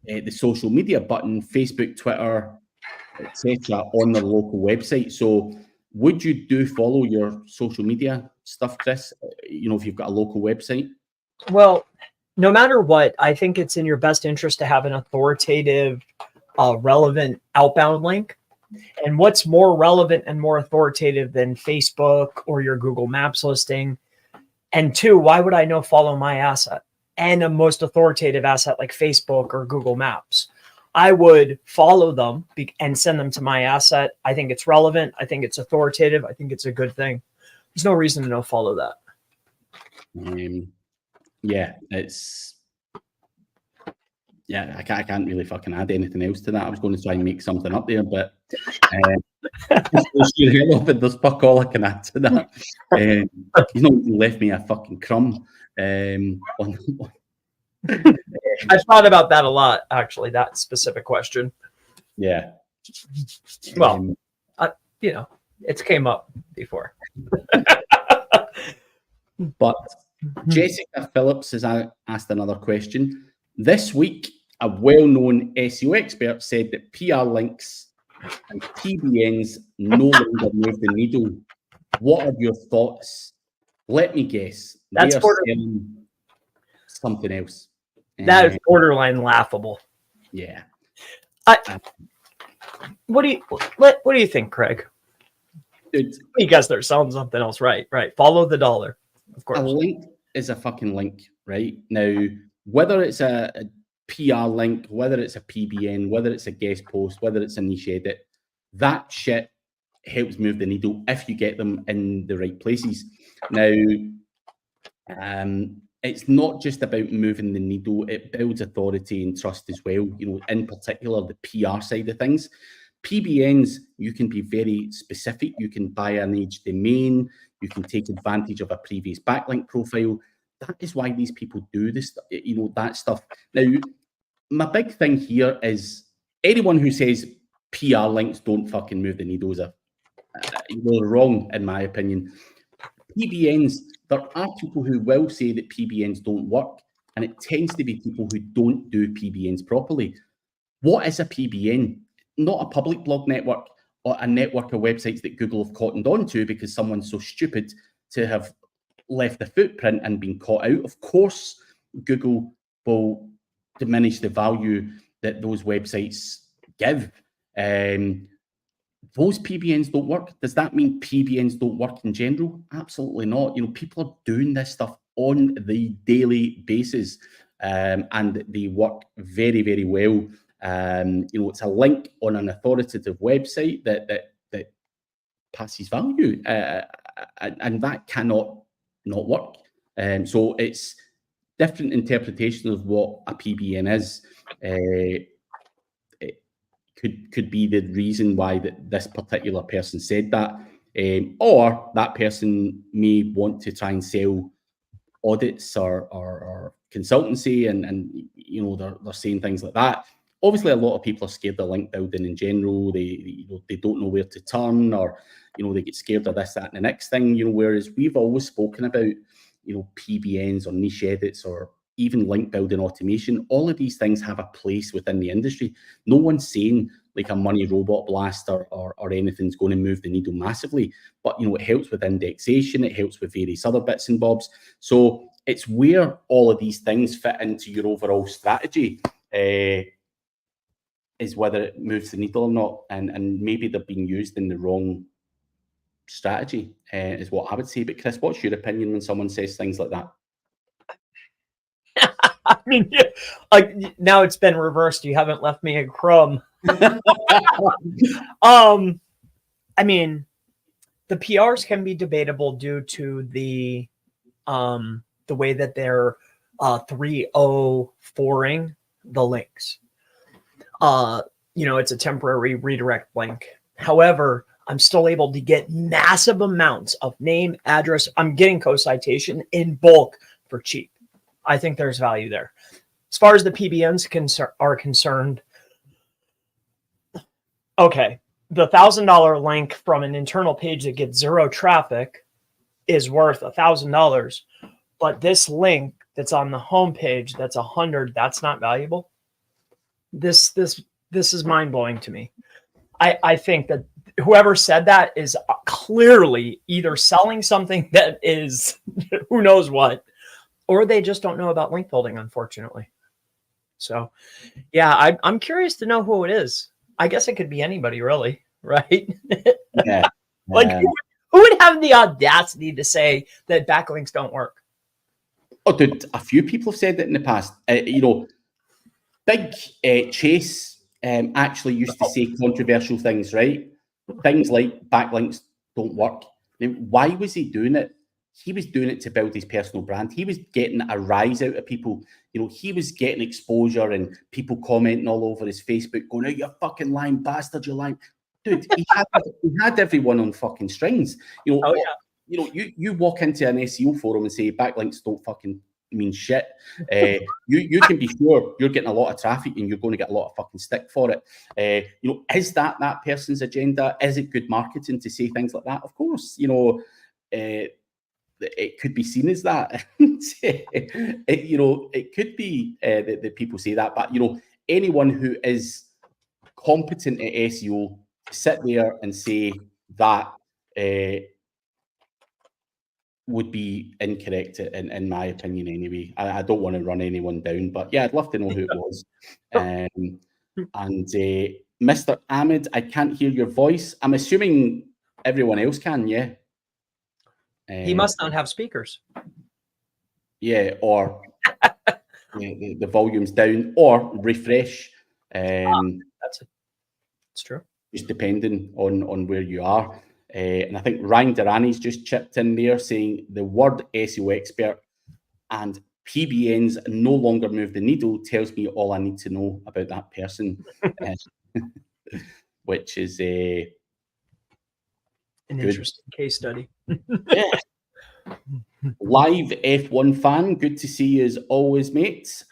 the social media button, Facebook, Twitter, etc., on their local website? So would you do follow your social media stuff, Chris? You know, if you've got a local website? Well, no matter what, I think it's in your best interest to have an authoritative, relevant outbound link. And what's more relevant and more authoritative than Facebook or your Google Maps listing? And two, why would I no follow my asset and a most authoritative asset like Facebook or Google Maps? I would follow them and send them to my asset. I think it's relevant. I think it's authoritative. I think it's a good thing. There's no reason to no follow that. Yeah, it's... Yeah, I can't really fucking add anything else to that. I was going to try and make something up there, but there's fuck all I can add to that. He's not even left me a fucking crumb. I've thought about that a lot, actually, that specific question. Yeah. Well, you know, it's came up before. But Jessica Phillips has asked another question. This week, a well-known SEO expert said that PR links and PBNs no longer move the needle. What are your thoughts? Let me guess. That's something else. That is borderline laughable. Yeah. What do you think, Craig? You guess they're selling something else, right? Follow the dollar, of course. A link is a fucking link, right? Now, whether it's a PR link, whether it's a PBN, whether it's a guest post, whether it's a niche edit, that shit helps move the needle if you get them in the right places. Now, it's not just about moving the needle, it builds authority and trust as well, you know, in particular the PR side of things. PBNs, you can be very specific. You can buy an age domain, you can take advantage of a previous backlink profile. That is why these people do this, you know, that stuff. Now, my big thing here is anyone who says PR links don't fucking move the needle is wrong, in my opinion. PBNs, there are people who will say that PBNs don't work, and it tends to be people who don't do PBNs properly. What is a PBN? Not a public blog network or a network of websites that Google have cottoned on to because someone's so stupid to have left the footprint and been caught out. Of course, Google will diminish the value that those websites give. Those PBNs don't work. Does that mean PBNs don't work in general? Absolutely not. You know, people are doing this stuff on the daily basis, and they work very, very well. You know, it's a link on an authoritative website that passes value, and that cannot not work. So it's different interpretation of what a PBN is. It could be the reason why this particular person said that, or that person may want to try and sell audits or consultancy, and you know they're saying things like that. Obviously, a lot of people are scared of link building in general. They don't know where to turn, or they get scared of this, that, and the next thing. Whereas we've always spoken about PBNs or niche edits or even link building automation. All of these things have a place within the industry. No one's saying like a money robot blaster or anything's going to move the needle massively, but it helps with indexation, it helps with various other bits and bobs. So it's where all of these things fit into your overall strategy, is whether it moves the needle or not, and maybe they're being used in the wrong strategy, is what I would say. But Chris, what's your opinion when someone says things like that? I mean, like, now it's been reversed. You haven't left me a crumb. I mean, the PRs can be debatable due to the way that they're 304ing the links. It's a temporary redirect link. However, I'm still able to get massive amounts of name, address. I'm getting co-citation in bulk for cheap. I think there's value there. As far as the PBNs are concerned, okay, the $1,000 link from an internal page that gets 0 traffic is worth $1,000, but this link that's on the homepage that's 100, that's not valuable. This is mind-blowing to me. I think that whoever said that is clearly either selling something that is who knows what, or they just don't know about link building, unfortunately. So, yeah, I'm curious to know who it is. I guess it could be anybody, really, right? Yeah. Like, who would have the audacity to say that backlinks don't work? Oh, dude, a few people have said it in the past. Big Chase actually used to say controversial things, right? Things like backlinks don't work. Now, why was he doing it? He was doing it to build his personal brand. He was getting a rise out of people. He was getting exposure and people commenting all over his Facebook going, "Oh, you fucking lying bastard, you're lying." Dude, he had everyone on fucking strings. You walk into an SEO forum and say backlinks don't fucking mean shit. You can be sure you're getting a lot of traffic and you're going to get a lot of fucking stick for it. Is that person's agenda? Is it good marketing to say things like that? Of course, it could be seen as that. It could be that people say that, but anyone who is competent at SEO sit there and say that would be incorrect in my opinion anyway. I don't want to run anyone down, but yeah, I'd love to know who it was. And Mr. Ahmed, I can't hear your voice. I'm assuming everyone else can, yeah? He must not have speakers. Yeah, or the volume's down, or refresh. That's it. It's true. Just depending on where you are. And I think Ryan Durrani's just chipped in there saying the word SEO expert and PBNs no longer move the needle tells me all I need to know about that person, which is an interesting case study. Yeah. Live F1 fan, good to see you as always, mates.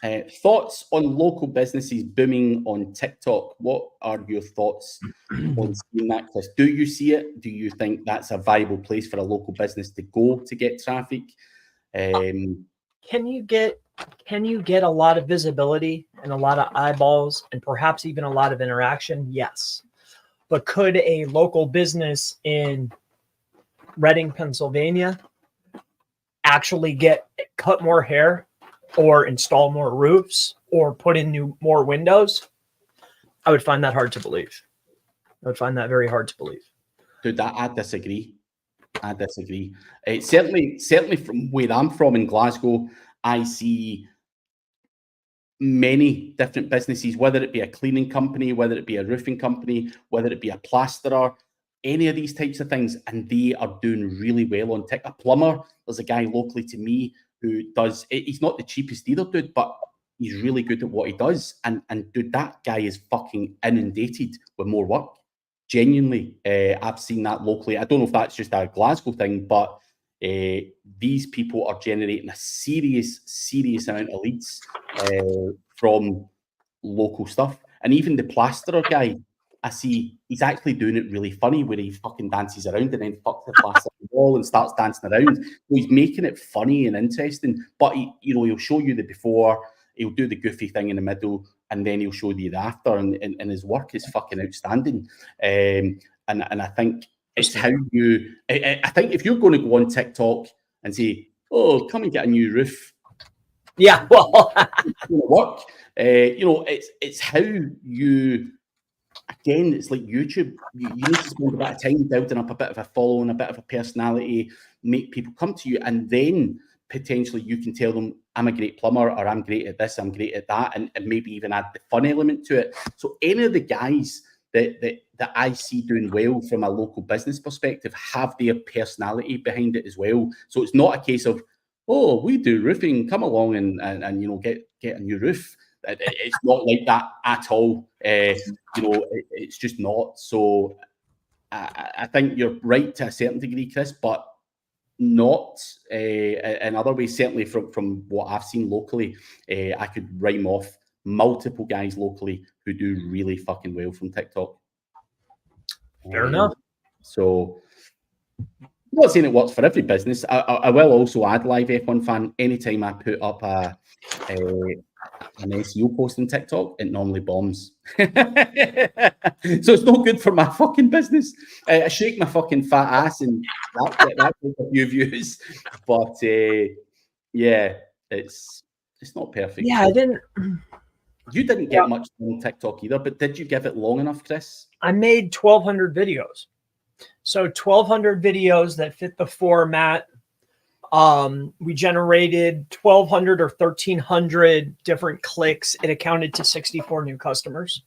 Thoughts on local businesses booming on TikTok? What are your thoughts on seeing that, Chris? Do you see it? Do you think that's a viable place for a local business to go to get traffic? Can you get a lot of visibility and a lot of eyeballs and perhaps even a lot of interaction? Yes. But could a local business in Reading, Pennsylvania actually cut more hair or install more roofs or put in more windows? I would find that hard to believe. I would find that very hard to believe. Dude, I disagree. Certainly from where I'm from in Glasgow, I see many different businesses, whether it be a cleaning company, whether it be a roofing company, whether it be a plasterer, any of these types of things, and they are doing really well on TikTok. A plumber, there's a guy locally to me who does, he's not the cheapest either, dude, but he's really good at what he does. And dude, that guy is fucking inundated with more work. Genuinely, I've seen that locally. I don't know if that's just a Glasgow thing, but these people are generating a serious amount of leads from local stuff. And even the plasterer guy, I see he's actually doing it really funny where he fucking dances around and then fucks the plaster on the wall and starts dancing around. So he's making it funny and interesting. But he'll show you the before, he'll do the goofy thing in the middle, and then he'll show you the after. And his work is fucking outstanding. And I think it's how you. I think if you're going to go on TikTok and say, "Oh, come and get a new roof," yeah, well, it's going to work. It's how you. Again, it's like YouTube. You need to spend a bit of time building up a bit of a following, a bit of a personality, make people come to you, and then potentially you can tell them, I'm a great plumber, or I'm great at this, I'm great at that, and maybe even add the fun element to it. So any of the guys that I see doing well from a local business perspective have their personality behind it as well. So it's not a case of, oh, we do roofing, come along and get a new roof. It's not like that at all. It's just not. So I think you're right to a certain degree, Chris, but not in other ways. Certainly from what I've seen locally, I could rhyme off multiple guys locally who do really fucking well from TikTok. Fair enough. So I'm not saying it works for every business. I will also add, live F1 fan, anytime I put up an SEO post on TikTok, it normally bombs. So it's not good for my fucking business. I shake my fucking fat ass and that's a few views. But yeah, it's not perfect. Yeah, I didn't. You didn't get much on TikTok either, but did you give it long enough, Chris? I made 1,200 videos. So 1,200 videos that fit the format. We generated 1,200 or 1,300 different clicks. It accounted to 64 new customers.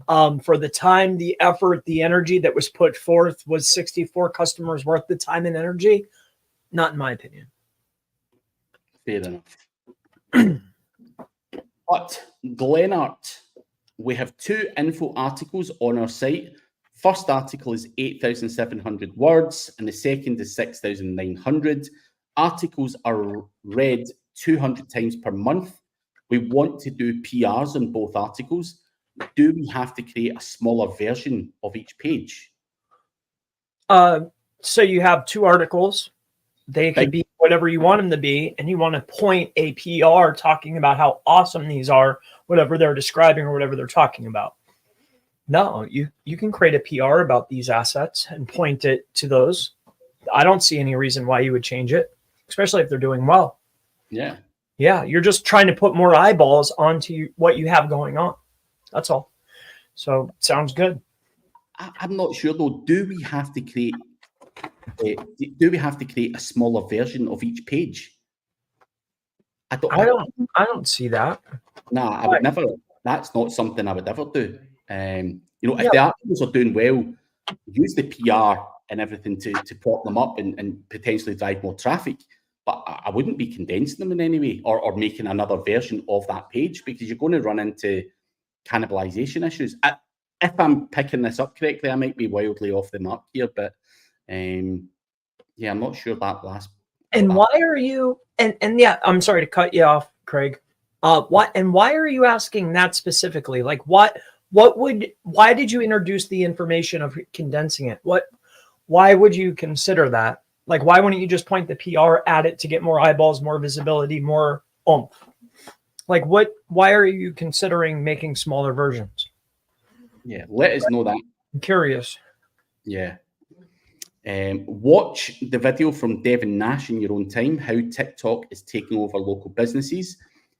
For the time, the effort, the energy that was put forth, was 64 customers worth the time and energy? Not in my opinion. Fair enough. But Glenart, we have 2 info articles on our site. First article is 8,700 words, and the second is 6,900. Articles are read 200 times per month. We want to do PRs on both articles. Do we have to create a smaller version of each page? So you have 2 articles. They could be whatever you want them to be, and you want to point a PR talking about how awesome these are, whatever they're describing or whatever they're talking about. No, you can create a PR about these assets and point it to those. I don't see any reason why you would change it, especially if they're doing well. Yeah. Yeah, you're just trying to put more eyeballs onto what you have going on. That's all. So sounds good. I'm not sure though. Do we have to create a smaller version of each page? I don't see that. Nah, I would never. That's not something I would ever do. If the articles are doing well, use the PR and everything to prop them up and potentially drive more traffic. But I wouldn't be condensing them in any way or making another version of that page, because you're going to run into cannibalization issues. If I'm picking this up correctly, I might be wildly off the mark here, but I'm not sure that last. And why are you? And yeah, I'm sorry to cut you off, Craig. Why are you asking that specifically? Like, why did you introduce the information of condensing it? Why would you consider that? Like, why wouldn't you just point the PR at it to get more eyeballs, more visibility, more oomph? Like, why are you considering making smaller versions? Yeah, let us know that. I'm curious. Yeah. Watch the video from Devin Nash in your own time, how TikTok is taking over local businesses.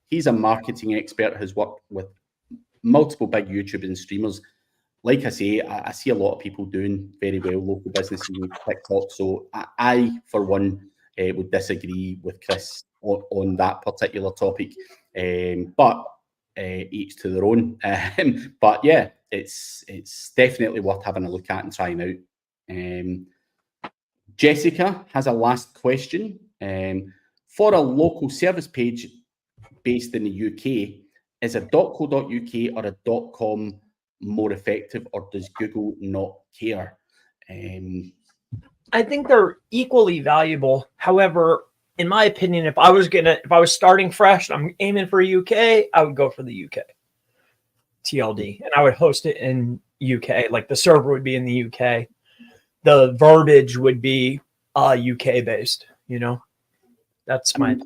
He's a marketing expert, has worked with multiple big YouTubers and streamers. Like I say, I see a lot of people doing very well, local businesses with TikTok. So I for one, would disagree with Chris on that particular topic. But each to their own. But yeah, it's definitely worth having a look at and trying out. Jessica has a last question. For a local service page based in the UK, is a .co.uk or a .com more effective, or does Google not care? I think they're equally valuable. However, in my opinion, if I was starting fresh and I'm aiming for UK, I would go for the UK. TLD, and I would host it in UK. Like the server would be in the UK. The verbiage would be UK based, you know. That's my.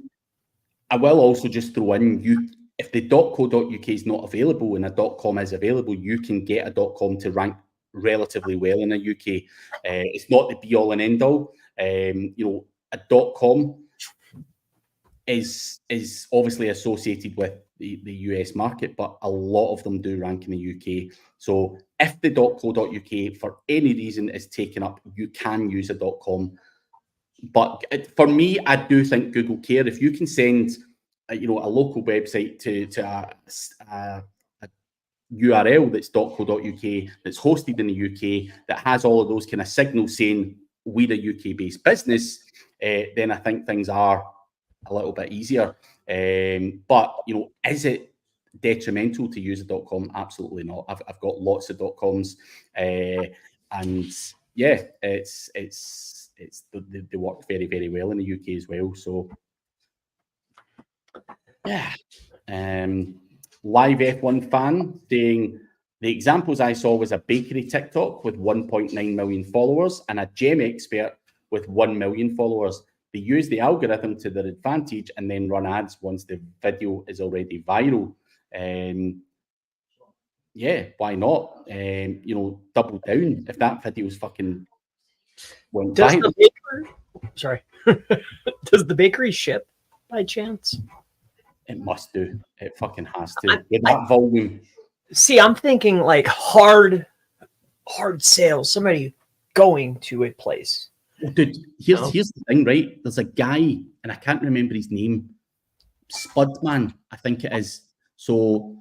I will also just throw in, if the .co.uk is not available and a .com is available, you can get a .com to rank relatively well in the UK. It's not the be all and end all. You know, a .com is obviously associated with the US market, but a lot of them do rank in the UK. So if the .co.uk for any reason is taken up, you can use a .com. But for me, I do think Google care. If you can send, you know, a local website to a URL that's .co.uk, that's hosted in the UK, that has all of those kind of signals saying we're a UK-based business, then I think things are a little bit easier. But, you know, is it detrimental to use a .com? Absolutely not. I've got lots of .coms, and yeah, they work very, very well in the UK as well. So yeah. Live F1 fan saying, the examples I saw was a bakery TikTok with 1.9 million followers and a gem expert with 1 million followers. They use the algorithm to their advantage and then run ads once the video is already viral. Yeah, why not? You know, double down if that video's fucking went viral. Sorry. Does the bakery ship by chance? It must do. It fucking has to. With that volume. See, I'm thinking like hard sales. Somebody going to a place. Well, dude, here's the thing, right? There's a guy, and I can't remember his name. Spudman, I think it is. So,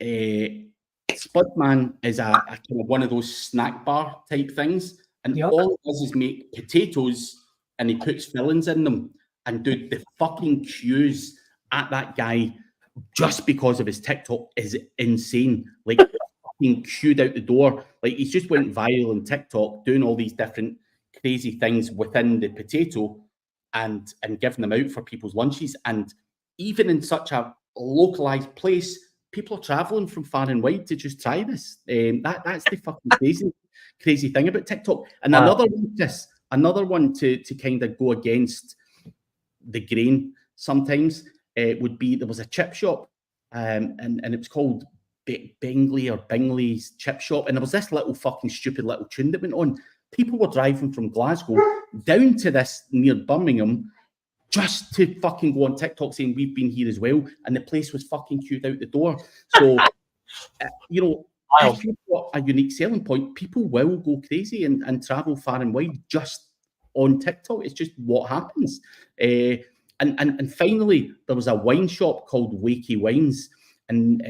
Spudman is a kind of one of those snack bar type things, and all it does is make potatoes, and he puts fillings in them. And dude, the fucking queues at that guy just because of his TikTok is insane. Like fucking queued out the door. Like he's just went viral on TikTok doing all these different crazy things within the potato and giving them out for people's lunches. And even in such a localized place, people are traveling from far and wide to just try this. That's the fucking crazy thing about TikTok. And another one to kind of go against the grain sometimes would be, there was a chip shop and it was called Bingley's chip shop, and there was this little fucking stupid little tune that went on. People were driving from Glasgow down to this near Birmingham just to fucking go on TikTok saying we've been here as well, and the place was fucking queued out the door. So you know, if you've got a unique selling point, people will go crazy and travel far and wide just on TikTok. It's just what happens. And finally, there was a wine shop called Wakey Wines, and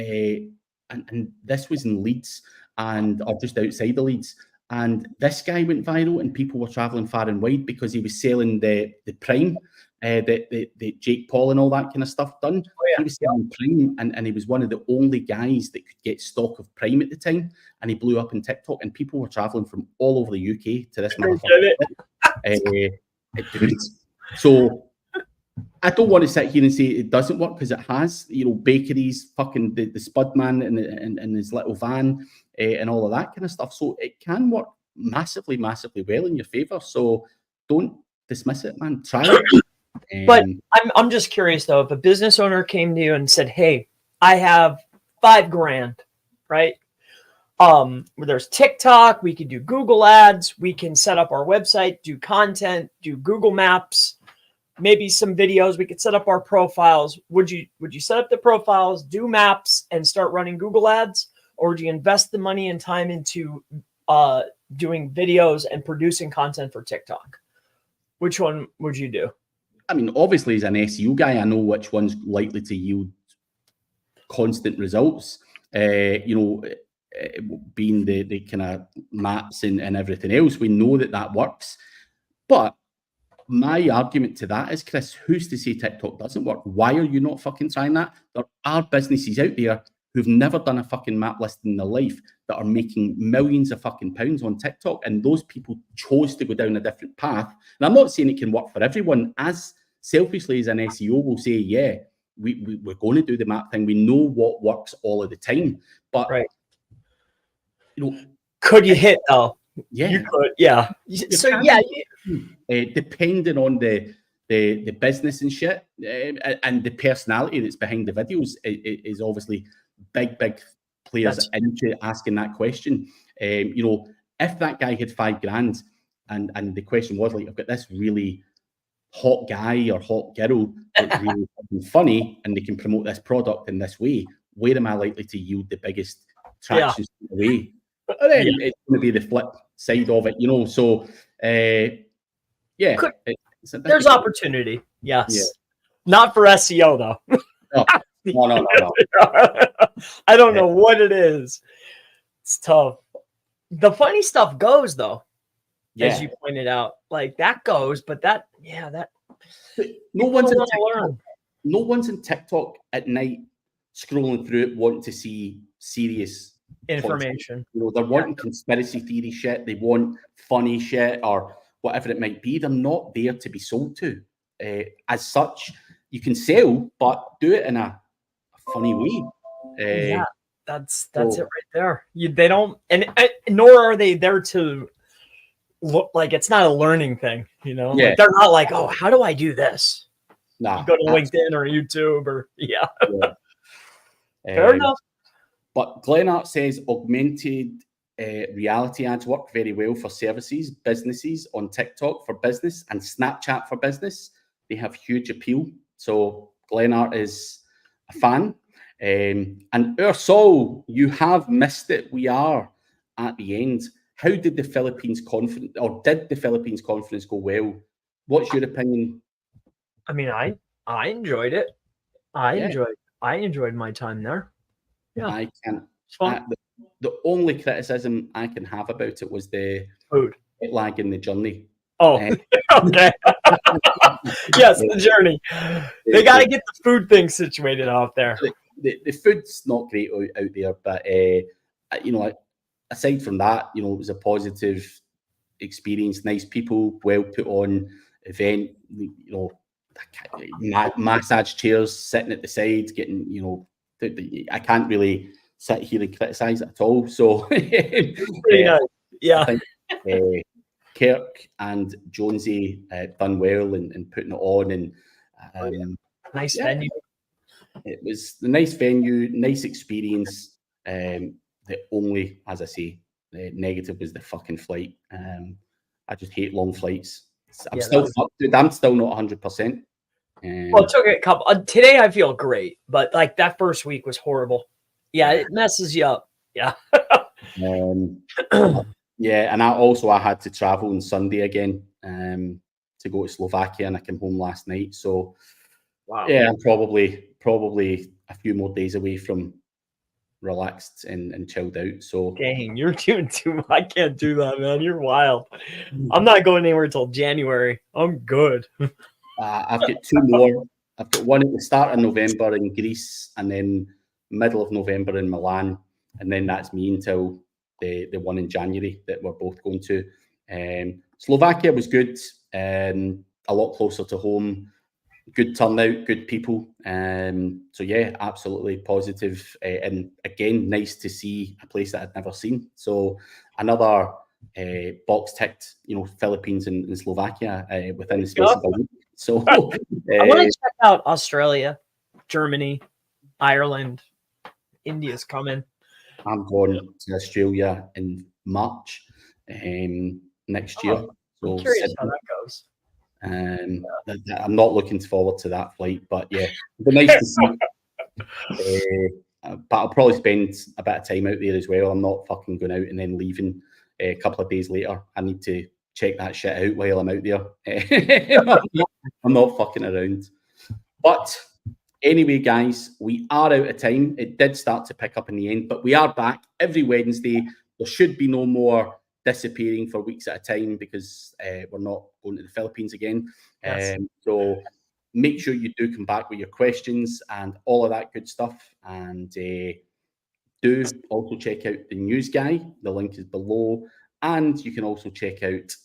this was in Leeds, or just outside of Leeds. And this guy went viral, and people were traveling far and wide because he was selling the Prime, the Jake Paul and all that kind of stuff done. Oh, yeah. He was selling Prime, and he was one of the only guys that could get stock of Prime at the time. And he blew up on TikTok, and people were traveling from all over the UK to this motherfucker. So I don't want to sit here and say it doesn't work, because it has. You know, bakeries, fucking the Spudman and his little van and all of that kind of stuff. So it can work massively, massively well in your favor. So don't dismiss it, man. Try it. But I'm just curious though, if a business owner came to you and said, "Hey, I have $5,000, right? There's TikTok, we could do Google ads, we can set up our website, do content, do Google Maps, maybe some videos, we could set up our profiles." Would you set up the profiles, do maps, and start running Google ads? Or would you invest the money and time into doing videos and producing content for TikTok? Which one would you do? I mean, obviously, as an SEO guy, I know which one's likely to yield constant results. You know, being the kind of maps and everything else, we know that works. But my argument to that is, Chris, who's to say TikTok doesn't work? Why are you not fucking trying that? There are businesses out there who've never done a fucking map list in their life that are making millions of fucking pounds on TikTok, and those people chose to go down a different path. And I'm not saying it can work for everyone. As selfishly as an SEO will say, yeah, we're going to do the map thing. We know what works all of the time, but could you hit though? Yeah, you could. Yeah. So yeah, depending on the business and shit, and the personality that's behind the videos is obviously big players into asking that question. If that guy had $5,000 and the question was like, I've got this really hot guy or hot girl that's really funny and they can promote this product in this way, where am I likely to yield the biggest traction away? But then it's going to be the flip side of it, So, there's opportunity. Yes. Not for SEO though. No. I don't know what it is. It's tough. The funny stuff goes though, as you pointed out. Like that goes, but no one's in TikTok at night scrolling through it wanting to see serious information. They're wanting conspiracy theory shit. They want funny shit or whatever it might be. They're not there to be sold to. As such, you can sell, but do it in a funny way. That's it right there. They don't, and nor are they there to look like it's not a learning thing. Like they're not like, oh, how do I do this? Nah, you go to LinkedIn or YouTube or fair enough. But Glenart says augmented reality ads work very well for services, businesses on TikTok for business and Snapchat for business. They have huge appeal. So Glenart is a fan. And Ursol, you have missed it. We are at the end. How did the Philippines conference, or did the Philippines conference go well? What's your opinion? I mean, I enjoyed it. I enjoyed my time there. Yeah, I can. The only criticism I can have about it was the food lag in the journey. Oh, okay. Yes, the journey. They got to get the food thing situated out there. The food's not great out there, but aside from that, it was a positive experience. Nice people, well put on event. Massage chairs sitting at the side, getting I can't really sit here and criticize it at all. So pretty nice. Yeah. I think, Kirk and Jonesy done well and putting it on, and nice venue. It was a nice venue, nice experience. The only, as I say, the negative was the fucking flight. I just hate long flights. I'm still not 100%. Well, it took a couple. Today I feel great, but like that first week was horrible. Yeah, it messes you up. Yeah. And I had to travel on Sunday again to go to Slovakia, and I came home last night. So, I'm probably a few more days away from relaxed and chilled out. So, dang, you're doing too much. I can't do that, man. You're wild. I'm not going anywhere until January. I'm good. I've got two more. I've got one at the start of November in Greece, and then middle of November in Milan, and then that's me until the one in January that we're both going to. Slovakia was good, a lot closer to home, good turnout, good people. So yeah, absolutely positive, and again, nice to see a place that I'd never seen. So another box ticked, Philippines and Slovakia within the space of a week. So I want to check out Australia, Germany, Ireland. India's coming. I'm going to Australia in March next year. So I'm curious how that goes. I'm not looking forward to that flight, but yeah, it'd be nice to see. But I'll probably spend a bit of time out there as well. I'm not fucking going out and then leaving a couple of days later. I need to check that shit out while I'm out there. I'm not fucking around. But anyway, guys, we are out of time. It did start to pick up in the end, but we are back every Wednesday. There should be no more disappearing for weeks at a time because we're not going to the Philippines again. Yes. So make sure you do come back with your questions and all of that good stuff. And do also check out the news guy. The link is below. And you can also check out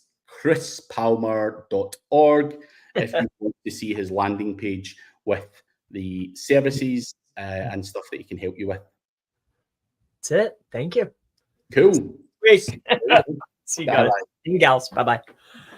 chrispalmer.org if you want to see his landing page with the services and stuff that he can help you with. That's it. Thank you. Cool. Great. See you guys. Bye-bye. See you gals. Bye-bye.